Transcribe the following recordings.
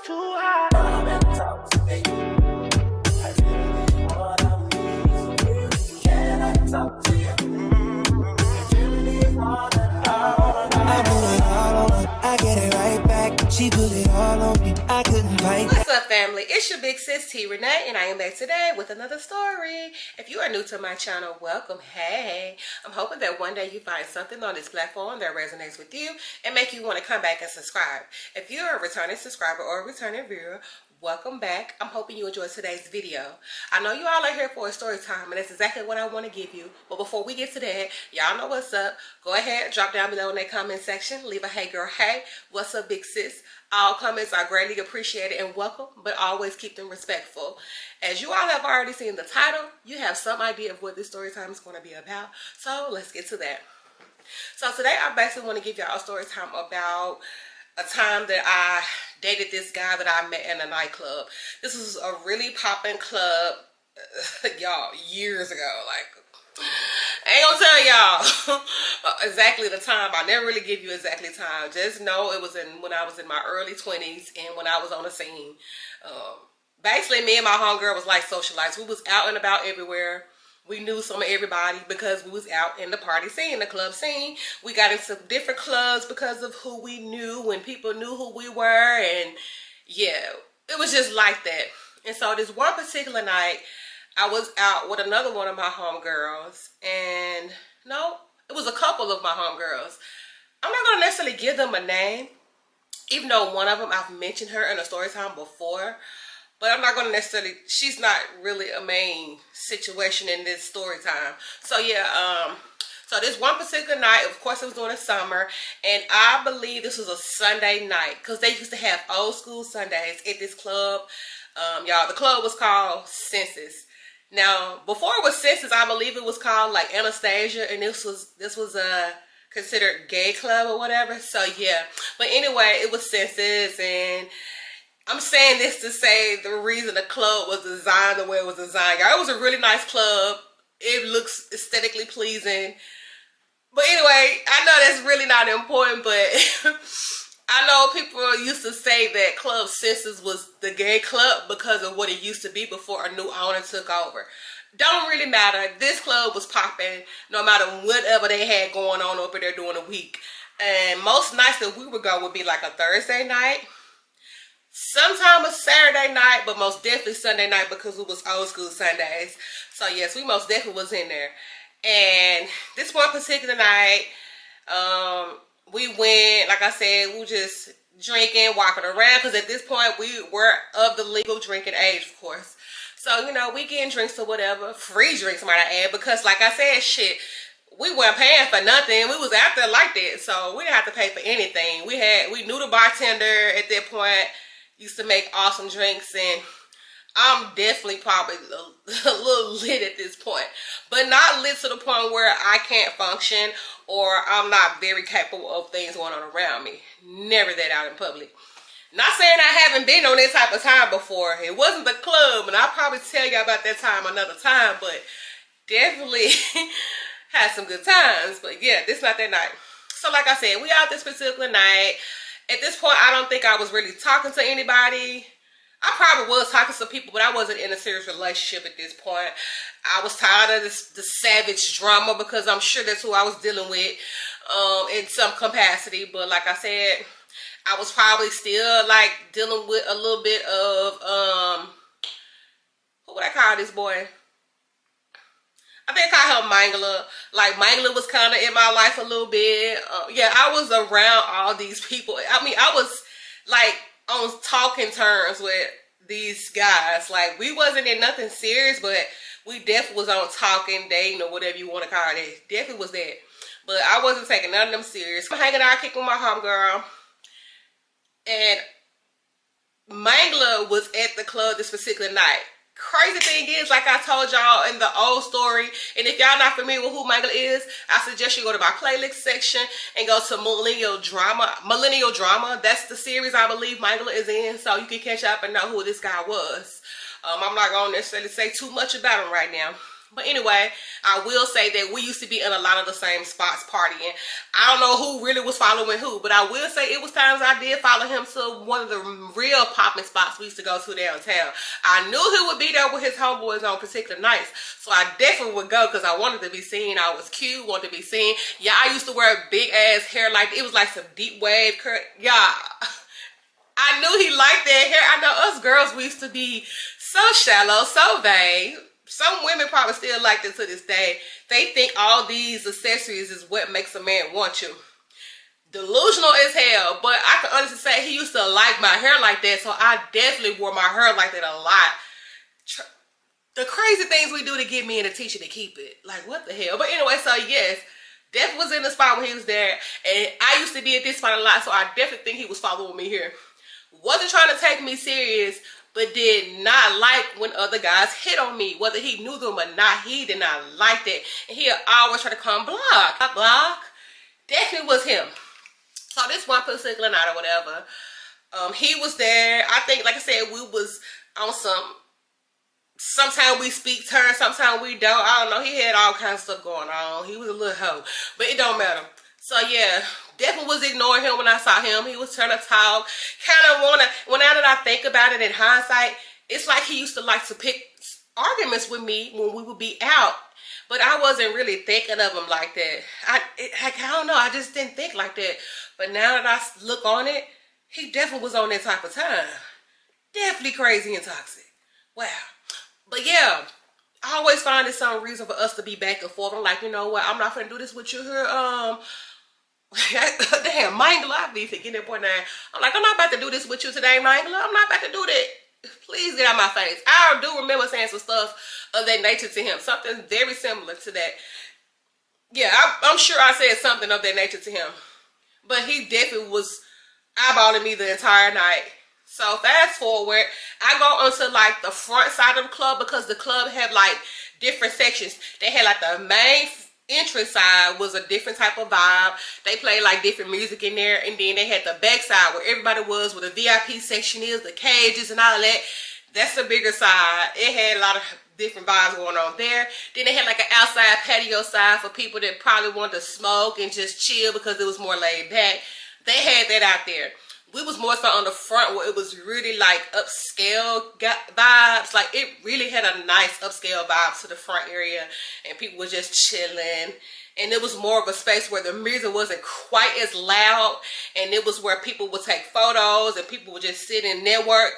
too high. Come and talk to me. I really what I need. Can I talk to you? I really what I put it all on her. I get it right back. She put it all on me. I couldn't fight. What's up, family? It's your big sis T Renee, and I am back today with another story. If you are new to my channel, welcome. Hey, I'm hoping that one day you find something on this platform that resonates with you and make you want to come back and subscribe. If you're a returning subscriber or a returning viewer, welcome back. I'm hoping you enjoyed today's video. I know you all are here for a story time, and that's exactly what I want to give you. But before we get to that, y'all know what's up. Go ahead, drop down below in that comment section. Leave a hey girl, hey, what's up big sis? All comments are greatly appreciated and welcome, but always keep them respectful. As you all have already seen the title, you have some idea of what this story time is going to be about. So let's get to that. So today I basically want to give y'all a story time about a time that I dated this guy that I met in a nightclub. This was a really popping club, y'all, years ago. Like, I ain't gonna tell y'all exactly the time. I never really give you exactly time. Just know it was when I was in my early 20s and when I was on the scene. Basically, me and my homegirl was like socialites. We was out and about everywhere. We knew some of everybody because we was out in the party scene, the club scene. We got into different clubs because of who we knew, when people knew who we were. And yeah, it was just like that. And so this one particular night, I was out with another one of my homegirls. And no, it was a couple of my homegirls. I'm not going to necessarily give them a name, even though one of them I've mentioned her in a story time before. But I'm not going to necessarily, she's not really a main situation in this story time. So yeah, so this one particular night, of course it was during the summer, and I believe this was a Sunday night, because they used to have old school Sundays at this club. Y'all, the club was called Senses. Now, before it was Senses, I believe it was called like Anastasia, and this was a considered gay club or whatever. So yeah, but anyway, it was Senses, and I'm saying this to say the reason the club was designed the way it was designed. Y'all, it was a really nice club. It looks aesthetically pleasing. But anyway, I know that's really not important, but I know people used to say that Club Senses was the gay club because of what it used to be before a new owner took over. Don't really matter. This club was popping no matter whatever they had going on over there during the week. And most nights that we would go would be like a Thursday night. Sometime a Saturday night, but most definitely Sunday night because it was old school Sundays. So yes, we most definitely was in there. And this one particular night, we went, like I said, we were just drinking, walking around, because at this point we were of the legal drinking age, of course. So, you know, we getting drinks or whatever, free drinks might I add, because like I said, shit, we weren't paying for nothing. We was out there like that, so we didn't have to pay for anything. We knew the bartender at that point. Used to make awesome drinks, and I'm definitely probably a little lit at this point, but not lit to the point where I can't function or I'm not very capable of things going on around me. Never that out in public. Not saying I haven't been on that type of time before. It wasn't the club, and I'll probably tell you about that time another time, but definitely had some good times. But yeah, this not that night. So like I said, we out this particular night. At this point, I don't think I was really talking to anybody. I probably was talking to some people, but I wasn't in a serious relationship at this point. I was tired of the savage drama, because I'm sure that's who I was dealing with in some capacity. But like I said, I was probably still like dealing with a little bit of, what would I call this boy? I think I called him Mangler. Like, Mangler was kind of in my life a little bit. Yeah, I was around all these people. I mean, I was, like, on talking terms with these guys. Like, we wasn't in nothing serious, but we definitely was on talking, dating, or whatever you want to call it. Definitely was that. But I wasn't taking none of them serious. I'm hanging out, kicking with my homegirl. And Mangler was at the club this particular night. Crazy thing is, like I told y'all in the old story, and if y'all not familiar with who Mangler is, I suggest you go to my playlist section and go to Millennial Drama. That's the series I believe Mangler is in, so you can catch up and know who this guy was. I'm not going to necessarily say too much about him right now. But anyway, I will say that we used to be in a lot of the same spots partying. I don't know who really was following who, but I will say it was times I did follow him to one of the real popping spots we used to go to downtown. I knew he would be there with his homeboys on particular nights, so I definitely would go because I wanted to be seen. I was cute, wanted to be seen. Yeah, I used to wear big ass hair, like it was like some deep wave curl. Yeah, I knew he liked that hair. I know us girls, we used to be so shallow, so vain. Some women probably still like it to this day. They think all these accessories is what makes a man want you. Delusional as hell, but I can honestly say he used to like my hair like that, so I definitely wore my hair like that a lot. The crazy things we do to get me and the teacher to keep it. Like, what the hell? But anyway, so yes, definitely was in the spot when he was there, and I used to be at this spot a lot, so I definitely think he was following me here. Wasn't trying to take me serious, but did not like when other guys hit on me. Whether he knew them or not, he did not like that. And he'll always try to come block. Definitely was him. So this one particular night or whatever, he was there. I think, like I said, we was on sometimes we speak turn, sometimes we don't. I don't know. He had all kinds of stuff going on. He was a little hoe, but it don't matter. So yeah, definitely was ignoring him when I saw him. He was trying to talk. Kind of when now that I think about it in hindsight, it's like he used to like to pick arguments with me when we would be out. But I wasn't really thinking of him like that. I don't know. I just didn't think like that. But now that I look on it, he definitely was on that type of time. Definitely crazy and toxic. Wow. But yeah, I always find it some reason for us to be back and forth. I'm like, you know what? I'm not gonna do this with you here. Damn, Mangler, I be forgetting that boy name. I'm like, I'm not about to do this with you today, Mangler. I'm not about to do that. Please get out my face. I do remember saying some stuff of that nature to him. Something very similar to that. Yeah, I'm sure I said something of that nature to him. But he definitely was eyeballing me the entire night. So fast forward, I go onto like the front side of the club because the club had like different sections. They had like the main entrance side was a different type of vibe. They played like different music in there, and then they had the back side where everybody was, where the VIP section is, the cages and all that. That's the bigger side. It had a lot of different vibes going on there. Then they had like an outside patio side for people that probably wanted to smoke and just chill because it was more laid back. They had that out there. We was more so on the front where it was really like upscale vibes. Like it really had a nice upscale vibe to the front area, and people were just chilling. And it was more of a space where the music wasn't quite as loud, and it was where people would take photos and people would just sit and network.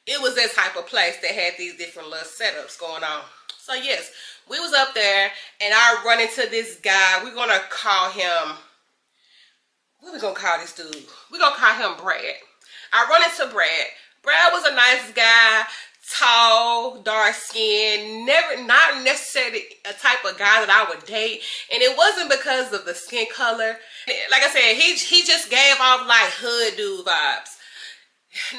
It was that type of place that had these different little setups going on. So yes, we was up there, and I run into this guy. We're gonna call him, what we gonna call this dude? We're gonna call him Brad. I run into Brad. Brad was a nice guy, tall, dark skinned, not necessarily a type of guy that I would date. And it wasn't because of the skin color. Like I said, he just gave off like hood dude vibes.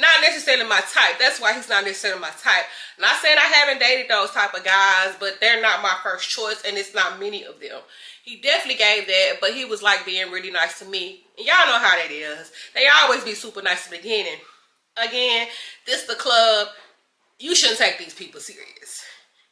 Not necessarily my type. That's why he's not necessarily my type. Not saying I haven't dated those type of guys, but they're not my first choice, and it's not many of them. He definitely gave that, but he was like being really nice to me. And y'all know how that is. They always be super nice at the beginning. Again, this the club. You shouldn't take these people serious.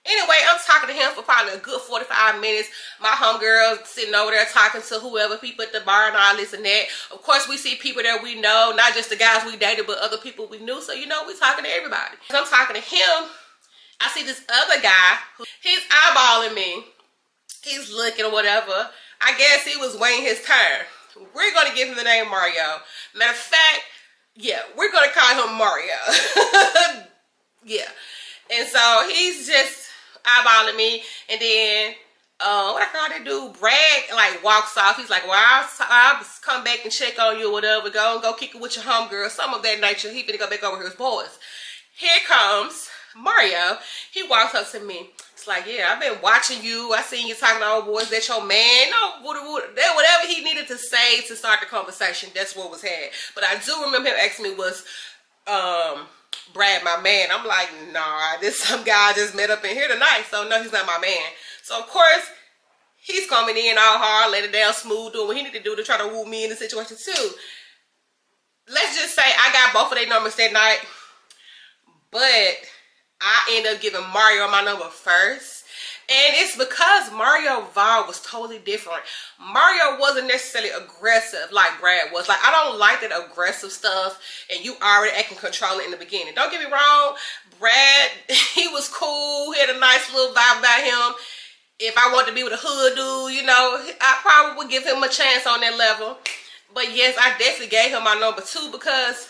Anyway, I'm talking to him for probably a good 45 minutes. My homegirl sitting over there talking to whoever, people at the bar and all this and that. Of course, we see people that we know, not just the guys we dated, but other people we knew. So, you know, we talking to everybody. As I'm talking to him, I see this other guy. He's eyeballing me. He's looking or whatever. I guess he was waiting his turn. We're going to give him the name Mario. Matter of fact, yeah, we're going to call him Mario. Yeah. And so he's just eyeballing me, and then what I call that dude, Brad, like walks off. He's like, well, I'll come back and check on you or whatever. Go kick it with your homegirl, some of that nature. He finna go back over his boys. Here comes Mario. He walks up to me. It's like, yeah, I've been watching you. I seen you talking to old boys. That's your man. No, whatever he needed to say to start the conversation, that's what was had. But I do remember him asking me, was Brad my man? I'm like, nah, this some guy I just met up in here tonight, so no, he's not my man. So of course he's coming in all hard, letting it down smooth, doing what he need to do to try to woo me in the situation too. Let's just say I got both of their numbers that night, but I ended up giving Mario my number first, And it's because Mario vibe was totally different. Mario wasn't necessarily aggressive like Brad was. Like, I don't like that aggressive stuff and you already acting controlling in the beginning. Don't get me wrong, Brad, he was cool. He had a nice little vibe about him. If I wanted to be with a hood dude, you know, I probably would give him a chance on that level. But yes, I definitely gave him my number 2 because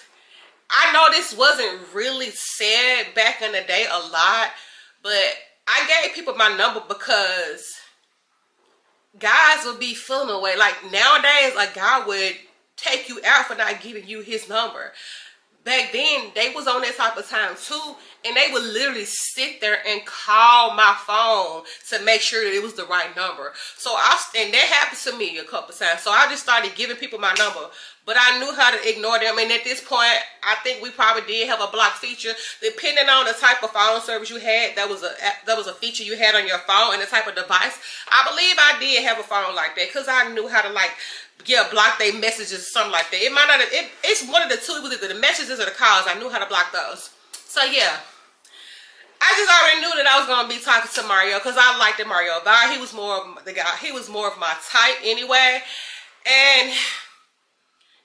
I know this wasn't really said back in the day a lot, but I gave people my number because guys would be feeling away. Like, nowadays, a guy would take you out for not giving you his number. Back then, they was on that type of time too, and they would literally sit there and call my phone to make sure that it was the right number. So and that happened to me a couple times. So I just started giving people my number, but I knew how to ignore them. And at this point, I think we probably did have a block feature, depending on the type of phone service you had. That was a feature you had on your phone and the type of device. I believe I did have a phone like that because I knew how to, like, block their messages or something like that. It might not have, it's one of the two. It was either the messages or the calls. I knew how to block those. So yeah, I just already knew that I was gonna be talking to Mario because I liked the Mario vibe. He was more of the guy. He was more of my type anyway, and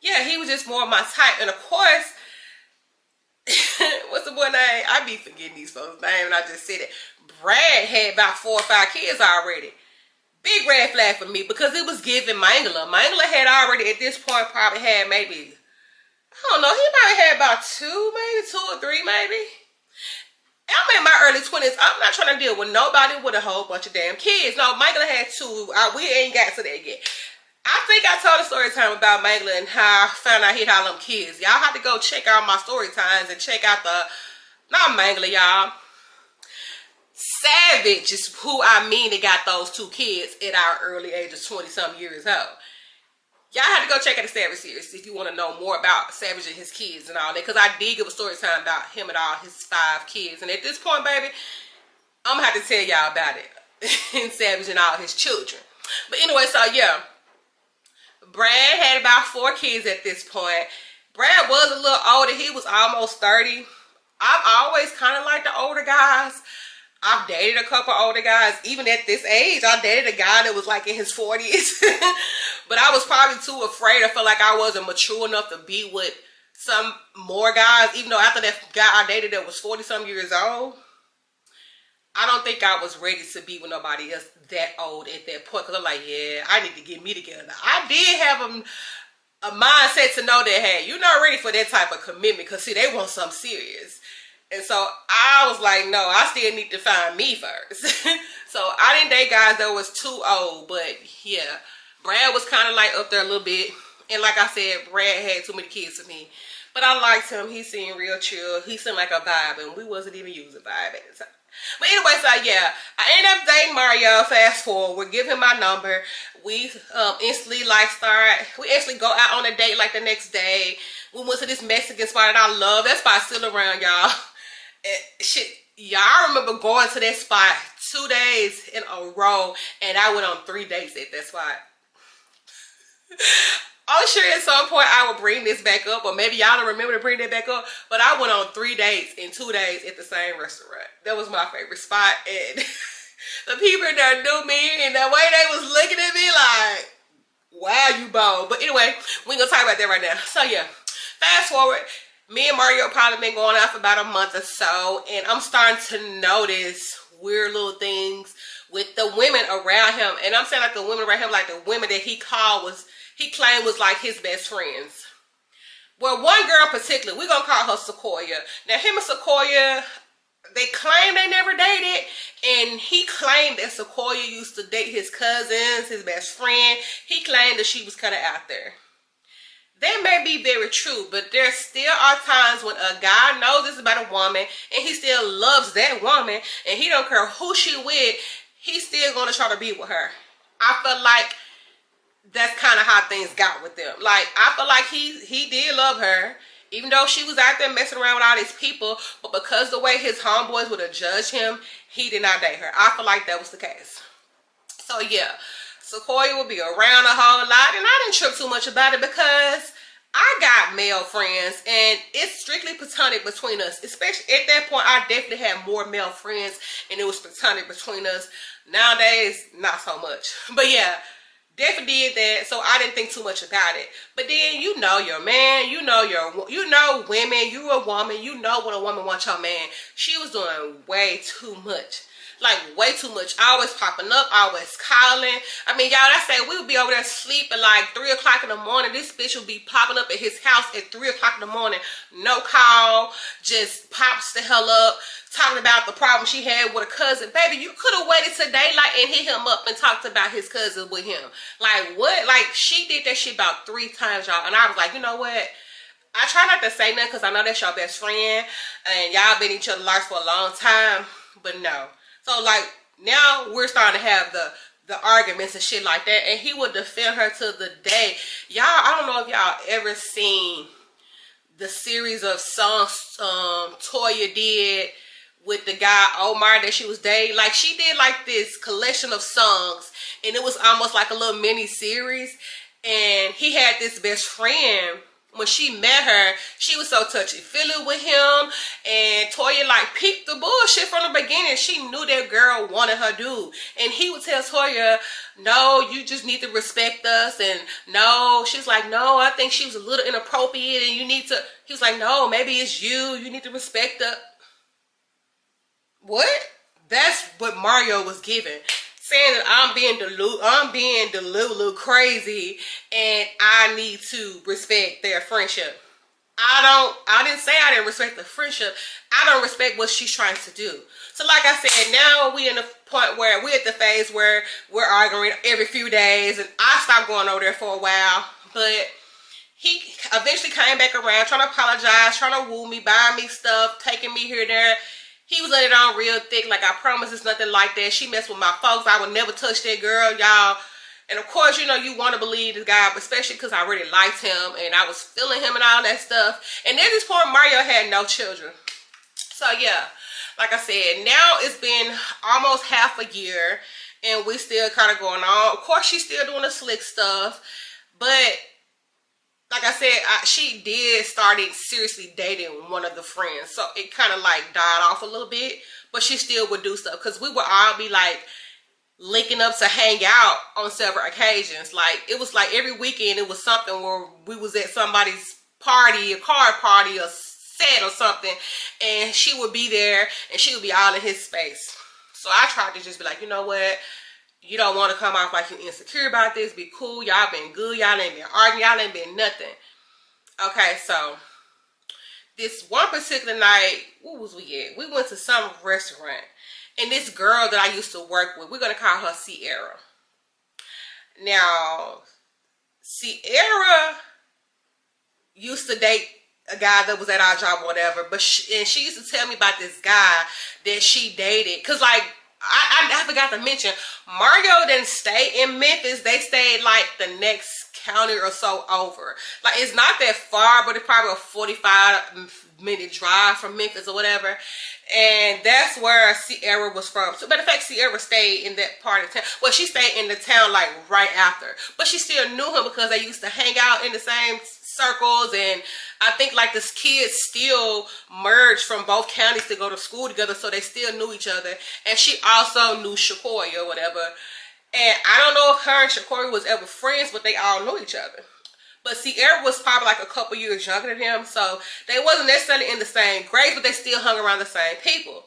yeah, he was just more of my type. And of course, what's the boy name? I be forgetting these folks' names, and I just said it. Brad had about 4 or 5 kids already. Big red flag for me because it was giving Mangala. Mangala had already, at this point, probably had maybe, I don't know, he probably had about 2 or 3 maybe. I'm in my early 20s. I'm not trying to deal with nobody with a whole bunch of damn kids. No, Mangala had 2. We ain't got to that yet. I think I told a story time about Mangala and how I found out he had all them kids. Y'all have to go check out my story times and check out not Mangala, y'all. Savage is who I mean that got those 2 kids at our early age of 20-something years old. Y'all have to go check out the Savage series if you want to know more about Savage and his kids and all that. Because I did give a story time about him and all his 5 kids. And at this point, baby, I'm going to have to tell y'all about it. And Savage and all his children. But anyway, so yeah. Brad had about 4 kids at this point. Brad was a little older. He was almost 30. I've always kind of liked the older guys. I've dated a couple older guys. Even at this age, I dated a guy that was like in his 40s. But I was probably too afraid. I felt like I wasn't mature enough to be with some more guys. Even though after that guy I dated that was 40-some years old, I don't think I was ready to be with nobody else that old at that point. Because I'm like, yeah, I need to get me together. I did have a mindset to know that, hey, you're not ready for that type of commitment. Because, see, they want something serious. And so I was like, no, I still need to find me first. So I didn't date guys that was too old. But yeah, Brad was kind of like up there a little bit. And like I said, Brad had too many kids for me. But I liked him. He seemed real chill. He seemed like a vibe. And we wasn't even using vibe at the time. But anyway, so yeah, I ended up dating Mario. Fast forward, give him my number. We instantly we actually go out on a date like the next day. We went to this Mexican spot that I love. That spot's still around, y'all. Shit, y'all remember going to that spot 2 days in a row, and I went on 3 dates at that spot. I'm sure at some point I will bring this back up, or maybe y'all don't remember to bring that back up, but I went on 3 dates in 2 days at the same restaurant. That was my favorite spot, and the people there knew me, and the way they was looking at me like, wow, you bold. But anyway, we ain't gonna talk about that right now. So yeah, fast forward. Me and Mario probably been going out for about a month or so, and I'm starting to notice weird little things with the women around him. And I'm saying like the women around him, like the women that he claimed was like his best friends. Well, one girl in particular, we're going to call her Sequoia. Now, him and Sequoia, they claim they never dated, and he claimed that Sequoia used to date his cousins, his best friend. He claimed that she was kind of out there. That may be very true, but there still are times when a guy knows this about a woman and he still loves that woman and he don't care who she with, he's still going to try to be with her. I feel like that's kind of how things got with them. Like, I feel like he did love her, even though she was out there messing around with all these people, but because the way his homeboys would have judged him, he did not date her. I feel like that was the case. So yeah, Sequoia would be around a whole lot, and I didn't trip too much about it because I got male friends, and it's strictly platonic between us. Especially at that point, I definitely had more male friends, and it was platonic between us. Nowadays, not so much. But yeah, definitely did that, so I didn't think too much about it. But then you know your man, you know women, you a woman, you know when a woman wants your man. She was doing way too much. Like, way too much. Always popping up, always calling. I mean, y'all, I said we would be over there sleeping like 3 o'clock in the morning. This bitch would be popping up at his house at 3 o'clock in the morning. No call. Just pops the hell up. Talking about the problem she had with a cousin. Baby, you could have waited till daylight and hit him up and talked about his cousin with him. Like, what? Like, she did that shit about 3 times, y'all. And I was like, you know what? I try not to say nothing because I know that's your best friend. And y'all been each other's lives for a long time. But no. So, like, now we're starting to have the arguments and shit like that. And he would defend her to the day. Y'all, I don't know if y'all ever seen the series of songs Toya did with the guy Omar that she was dating. Like, she did like this collection of songs. And it was almost like a little mini series. And he had this best friend. When she met her, she was so touchy-feely with him, and Toya like peeped the bullshit from the beginning. She knew that girl wanted her dude, and he would tell Toya, no, you just need to respect us, and no, she's like, no, I think she was a little inappropriate, and you need to, he was like, no, maybe it's you need to respect the, what? That's what Mario was giving. Saying that I'm being delulu crazy, and I need to respect their friendship. I didn't say I didn't respect the friendship. I don't respect what she's trying to do. So like I said, now we in the point where we're at the phase where we're arguing every few days, and I stopped going over there for a while, but he eventually came back around, trying to apologize, trying to woo me, buying me stuff, taking me here and there. He was letting it on real thick, like, I promise it's nothing like that. She messed with my folks. I would never touch that girl, y'all. And of course, you know, you want to believe this guy, but especially because I really liked him and I was feeling him and all that stuff. And at this point, Mario had no children. So yeah, like I said, now it's been almost half a year and we still kind of going on. Of course, she's still doing the slick stuff, but like I said, she did started seriously dating one of the friends. So it kind of like died off a little bit. But she still would do stuff. Because we would all be like linking up to hang out on several occasions. Like it was like every weekend it was something where we was at somebody's party, a card party, a set or something. And she would be there and she would be all in his space. So I tried to just be like, you know what? You don't want to come off like you're insecure about this. Be cool. Y'all been good. Y'all ain't been arguing. Y'all ain't been nothing. Okay, so this one particular night, what was we at? We went to some restaurant. And this girl that I used to work with, we're going to call her Sierra. Now, Sierra used to date a guy that was at our job or whatever. But she used to tell me about this guy that she dated. Because, like, I forgot to mention, Mario didn't stay in Memphis. They stayed like the next county or so over. Like, it's not that far, but it's probably a 45-minute drive from Memphis or whatever. And that's where Sierra was from. So, matter of fact, Sierra stayed in that part of town. Well, she stayed in the town like right after. But she still knew him because they used to hang out in the same circles, and I think like this kids still merged from both counties to go to school together, so they still knew each other. And she also knew Shakoya or whatever. And I don't know if her and Shakoya was ever friends, but they all knew each other. But Sierra was probably like a couple years younger than him, so they wasn't necessarily in the same grade, but they still hung around the same people.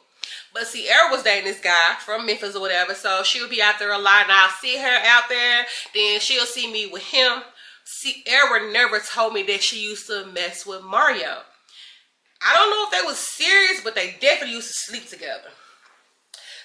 But Sierra was dating this guy from Memphis or whatever, so she would be out there a lot, and I'll see her out there, then she'll see me with him. Sierra never told me that she used to mess with Mario. I don't know if they was serious, but they definitely used to sleep together.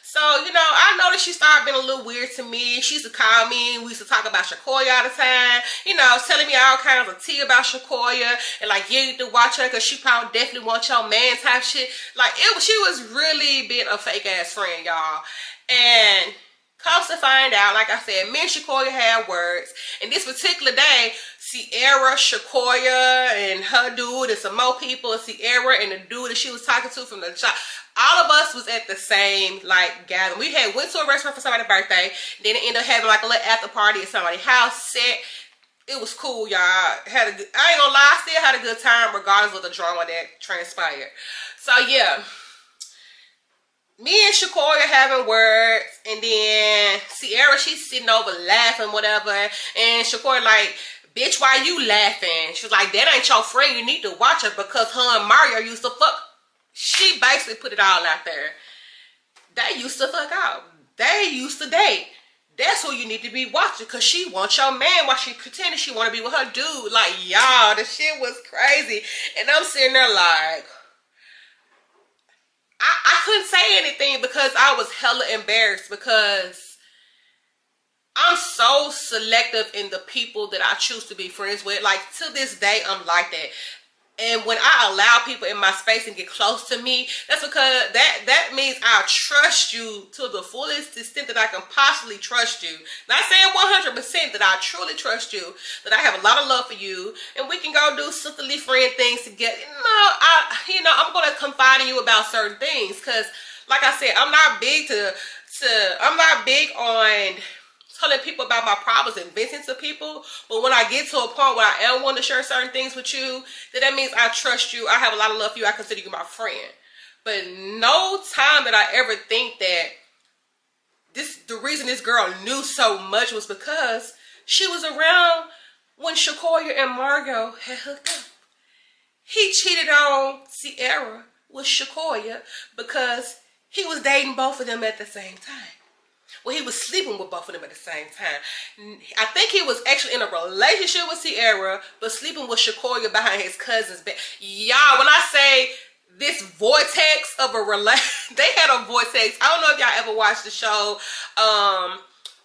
So, you know, I noticed she started being a little weird to me. She used to call me. We used to talk about Shakoya all the time. You know, telling me all kinds of tea about Shakoya. And like, you need to watch her because she probably definitely wants your man type shit. Like, she was really being a fake ass friend, y'all. And comes to find out, like I said, me and Shakoya had words. And this particular day, Sierra, Shakoya, and her dude, and some more people, Sierra, and the dude that she was talking to from the job, all of us was at the same, like, gathering. We had went to a restaurant for somebody's birthday. Then it ended up having, like, a little after party at somebody's house set. it was cool, y'all. I ain't gonna lie, I still had a good time regardless of the drama that transpired. So yeah, me and Shakoya having words, and then Sierra, she's sitting over laughing, whatever, and Shakoya like, bitch, why you laughing? She was like, that ain't your friend, you need to watch her because her and Mario used to fuck. She basically put it all out there. They used to fuck out. They used to date. That's who you need to be watching, because she wants your man while she pretending she want to be with her dude. Like, y'all, the shit was crazy. And I'm sitting there like, I couldn't say anything because I was hella embarrassed, because I'm so selective in the people that I choose to be friends with. Like, to this day, I'm like that. And when I allow people in my space and get close to me, that's because that means I trust you to the fullest extent that I can possibly trust you. Not saying 100% that I truly trust you, that I have a lot of love for you, and we can go do sisterly friend things together. I'm gonna confide in you about certain things, because, like I said, I'm not big on telling people about my problems and venting to people. But when I get to a point where I am wanting to share certain things with you, then that means I trust you. I have a lot of love for you. I consider you my friend. But no time did I ever think that the reason this girl knew so much was because she was around when Shakoya and Margot had hooked up. He cheated on Sierra with Shakoya because he was dating both of them at the same time. Well, he was sleeping with both of them at the same time. I think he was actually in a relationship with Sierra, but sleeping with Shakoya behind his cousin's back. Y'all, when I say this vortex of a relationship, they had a vortex. I don't know if y'all ever watched the show,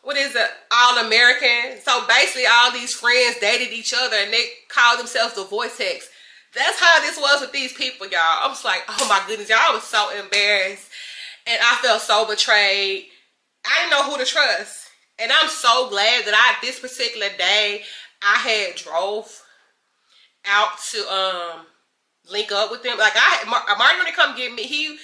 what is it, All American? So basically all these friends dated each other and they called themselves the vortex. That's how this was with these people, y'all. I was like, oh my goodness, y'all, I was so embarrassed. And I felt so betrayed. I didn't know who to trust. And I'm so glad that this particular day, I had drove out to link up with them. Like, Martin when he come get me, he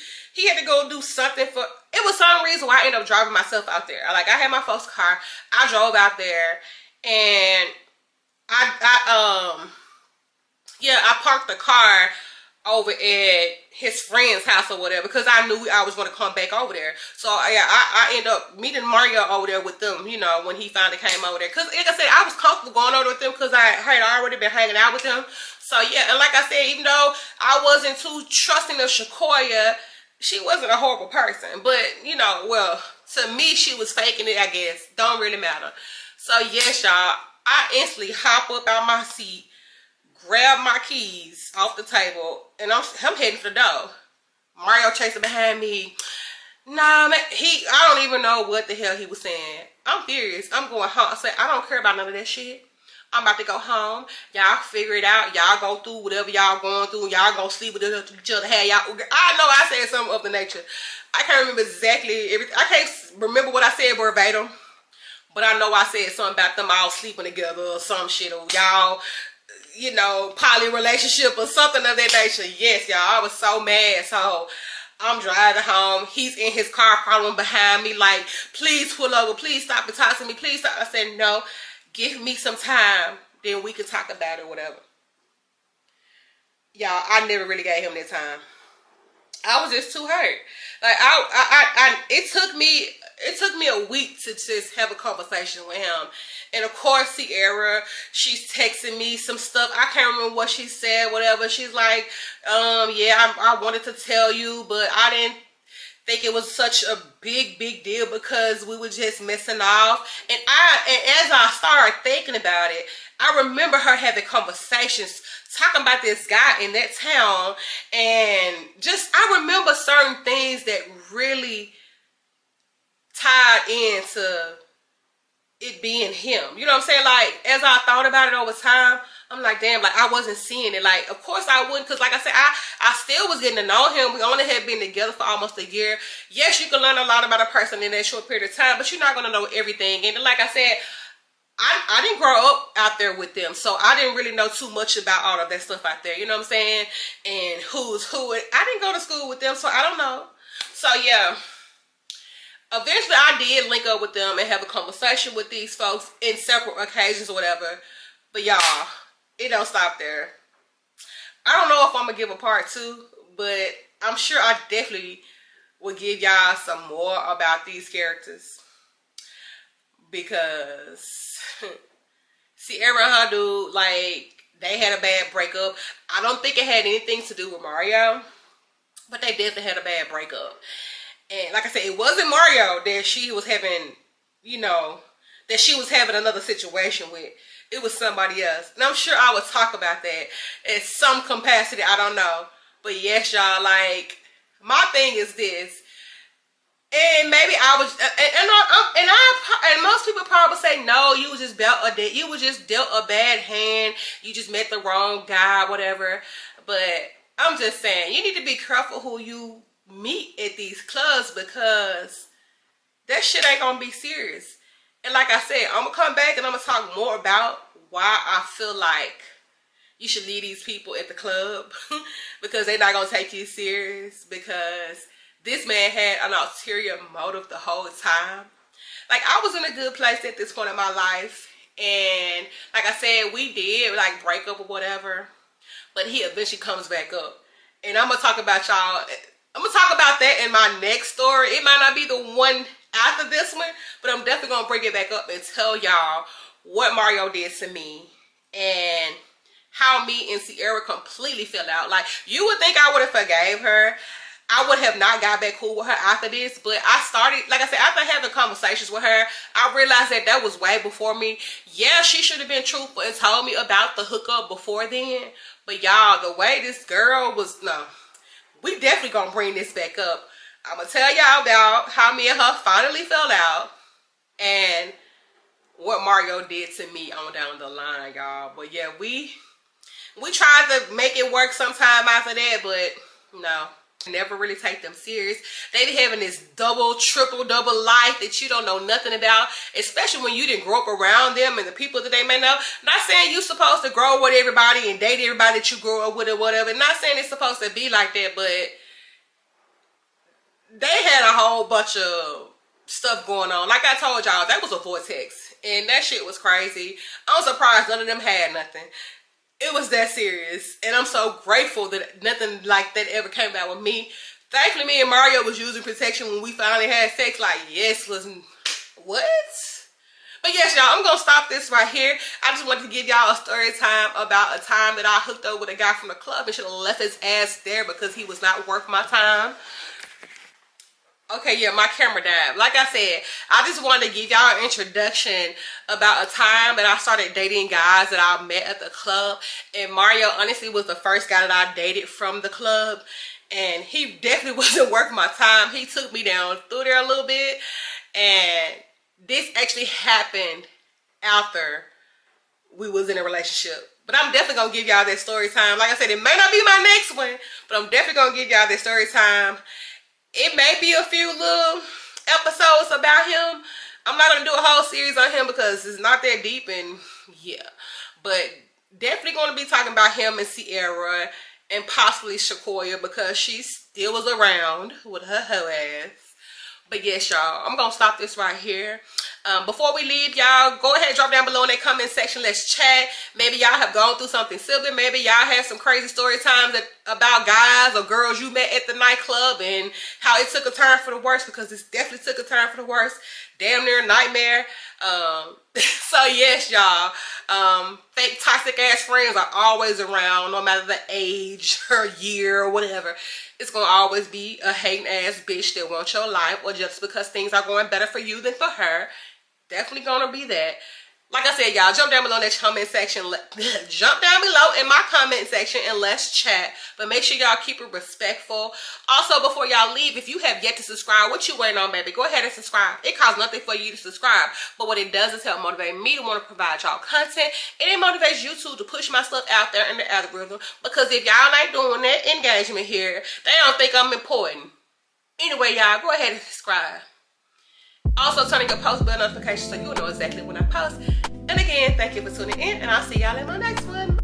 had to go do something for, it was some reason why I ended up driving myself out there. Like, I had my folks' car, I drove out there, and I parked the car over at his friend's house or whatever, because I knew I was going to come back over there. So I ended up meeting Mario over there with them, when he finally came over there. Because like I said, I was comfortable going over with them because I had already been hanging out with them. So yeah, and like I said, even though I wasn't too trusting of Shakoya, she wasn't a horrible person. But, well, to me, she was faking it, I guess. Don't really matter. So yes, y'all, I instantly hop up out my seat, grab my keys off the table, and I'm heading for the door. Mario chasing behind me. Nah, man, I don't even know what the hell he was saying. I'm furious. I'm going home. I said, I don't care about none of that shit. I'm about to go home. Y'all figure it out. Y'all go through whatever y'all going through. Y'all gonna sleep with each other. Hey, y'all. I know I said something of the nature. I can't remember exactly everything. I can't remember what I said verbatim, but I know I said something about them all sleeping together or some shit, or y'all, poly relationship or something of that nature. Yes, y'all, I was so mad. So I'm driving home. He's in his car following behind me like, please pull over. Please stop and talk to me. Please stop. I said, no, give me some time. Then we could talk about it or whatever. Y'all, I never really gave him that time. I was just too hurt. Like, it took me a week to just have a conversation with him. And of course, Sierra, she's texting me some stuff. I can't remember what she said, whatever. She's like, yeah, I wanted to tell you, but I didn't think it was such a big deal because we were just messing off. And as I started thinking about it, I remember her having conversations talking about this guy in that town, and just I remember certain things that really tied into it being him. You know what I'm saying? Like, as I thought about it over time, I'm like, damn, like, I wasn't seeing it. Like, of course I wouldn't, because like I said, I still was getting to know him. We only had been together for almost a year. Yes, you can learn a lot about a person in that short period of time, but you're not going to know everything. And like I said, I didn't grow up out there with them, so I didn't really know too much about all of that stuff out there. You know what I'm saying? And who's who. I didn't go to school with them, so I don't know. So yeah. Eventually, I did link up with them and have a conversation with these folks in separate occasions or whatever. But y'all, it don't stop there. I don't know if I'm gonna give a part 2, but I'm sure I definitely will give y'all some more about these characters, because Sierra and her dude, like, they had a bad breakup. I don't think it had anything to do with Mario, but they definitely had a bad breakup. And like I said, it wasn't Mario that she was having, you know, that she was having another situation with. It was somebody else. And I'm sure I would talk about that in some capacity. I don't know. But yes, y'all, like, my thing is this. And maybe I was, and most people probably say, no, you was just dealt a bad hand. You just met the wrong guy, whatever. But I'm just saying, you need to be careful who you meet at these clubs, because that shit ain't gonna be serious. And like I said, I'm gonna come back and I'm gonna talk more about why I feel like you should leave these people at the club because they're not gonna take you serious, because this man had an ulterior motive the whole time. Like, I was in a good place at this point in my life, and like I said, we did like break up or whatever, but he eventually comes back up. And I'm gonna talk about y'all, I'm gonna talk about that in my next story. It might not be the one after this one, but I'm definitely gonna bring it back up and tell y'all what Mario did to me and how me and Sierra completely fell out. Like, you would think I would have forgave her. I would have not got back cool with her after this, but I started, like I said, after having conversations with her, I realized that that was way before me. Yeah, she should have been truthful and told me about the hookup before then, but y'all, the way this girl was, no, we definitely gonna bring this back up. I'm gonna tell y'all about how me and her finally fell out and what Mario did to me on down the line, y'all. But yeah, we tried to make it work sometime after that, but no. Never really take them serious. They be having this double, triple, double life that you don't know nothing about, especially when you didn't grow up around them and the people that they may know. Not saying you're supposed to grow with everybody and date everybody that you grew up with or whatever. Not saying it's supposed to be like that, but they had a whole bunch of stuff going on. Like I told y'all, that was a vortex, and that shit was crazy. I'm surprised none of them had nothing. It was that serious, and I'm so grateful that nothing like that ever came out with me. Thankfully, me and Mario was using protection when we finally had sex. Like, yes, listen, what? But yes, y'all, I'm gonna stop this right here. I just wanted to give y'all a story time about a time that I hooked up with a guy from the club and should have left his ass there because he was not worth my time. Okay, yeah, my camera died. Like I said, I just wanted to give y'all an introduction about a time that I started dating guys that I met at the club. And Mario, honestly, was the first guy that I dated from the club. And he definitely wasn't worth my time. He took me down through there a little bit. And this actually happened after we was in a relationship. But I'm definitely going to give y'all that story time. Like I said, it may not be my next one, but I'm definitely going to give y'all that story time. It may be a few little episodes about him. I'm not going to do a whole series on him because it's not that deep, and yeah. But definitely going to be talking about him and Sierra and possibly Shakoya because she still was around with her hoe ass. But yes, y'all, I'm going to stop this right here. Before we leave, y'all, go ahead and drop down below in that comment section. Let's chat. Maybe y'all have gone through something similar. Maybe y'all have some crazy story times about guys or girls you met at the nightclub and how it took a turn for the worse, because it definitely took a turn for the worse. Damn near a nightmare. So yes, y'all, fake toxic ass friends are always around, no matter the age or year or whatever. It's gonna always be a hating ass bitch that wants your life, or just because things are going better for you than for her. Definitely gonna be that. Like I said, y'all, jump down below in that comment section. Jump down below in my comment section and let's chat. But make sure y'all keep it respectful. Also, before y'all leave, if you have yet to subscribe, what you waiting on, baby? Go ahead and subscribe. It costs nothing for you to subscribe. But what it does is help motivate me to want to provide y'all content. And it motivates you too to push my stuff out there in the algorithm. Because if y'all ain't doing that engagement here, they don't think I'm important. Anyway, y'all, go ahead and subscribe. Also, turn on your post bell notifications so you'll know exactly when I post. And again, thank you for tuning in, and I'll see y'all in my next one.